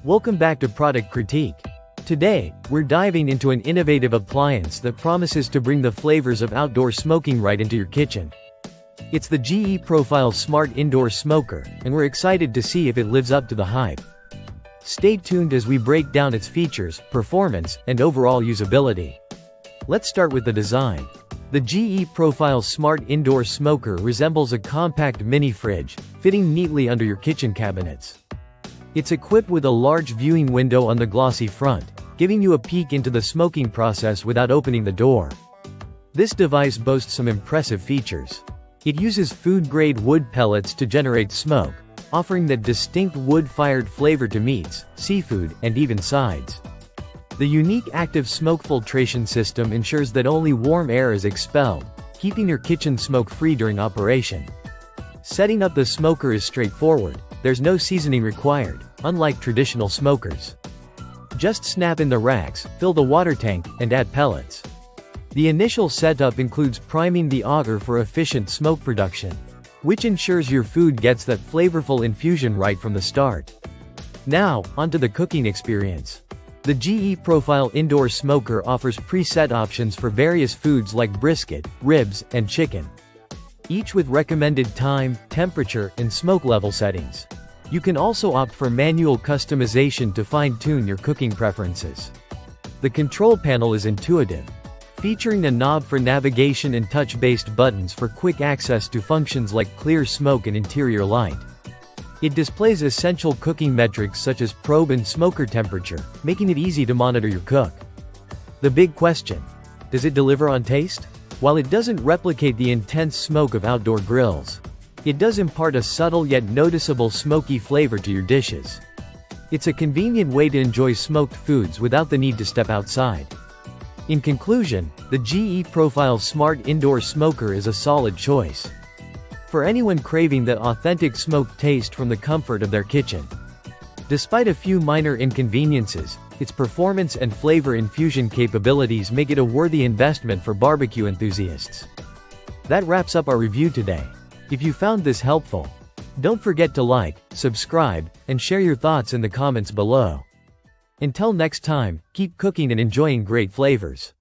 Welcome back to Product Critique. Today, we're diving into an innovative appliance that promises to bring the flavors of outdoor smoking right into your kitchen. It's the GE Profile Smart Indoor Smoker, and we're excited to see if it lives up to the hype. Stay tuned as we break down its features, performance, and overall usability. Let's start with the design. The GE Profile Smart Indoor Smoker resembles a compact mini fridge, fitting neatly under your kitchen cabinets. It's equipped with a large viewing window on the glossy front, giving you a peek into the smoking process without opening the door. This device boasts some impressive features. It uses food-grade wood pellets to generate smoke, offering that distinct wood-fired flavor to meats, seafood, and even sides. The unique active smoke filtration system ensures that only warm air is expelled, keeping your kitchen smoke-free during operation. Setting up the smoker is straightforward. There's no seasoning required, unlike traditional smokers. Just snap in the racks, fill the water tank, and add pellets. The initial setup includes priming the auger for efficient smoke production, which ensures your food gets that flavorful infusion right from the start. Now, onto the cooking experience. The GE Profile Indoor Smoker offers preset options for various foods like brisket, ribs, and chicken, each with recommended time, temperature, and smoke level settings. You can also opt for manual customization to fine-tune your cooking preferences. The control panel is intuitive, featuring a knob for navigation and touch-based buttons for quick access to functions like clear smoke and interior light. It displays essential cooking metrics such as probe and smoker temperature, making it easy to monitor your cook. The big question: does it deliver on taste? While it doesn't replicate the intense smoke of outdoor grills, it does impart a subtle yet noticeable smoky flavor to your dishes. It's a convenient way to enjoy smoked foods without the need to step outside. In conclusion, the GE Profile Smart Indoor Smoker is a solid choice for anyone craving that authentic smoked taste from the comfort of their kitchen. Despite a few minor inconveniences, its performance and flavor infusion capabilities make it a worthy investment for barbecue enthusiasts. That wraps up our review today. If you found this helpful, don't forget to like, subscribe, and share your thoughts in the comments below. Until next time, keep cooking and enjoying great flavors.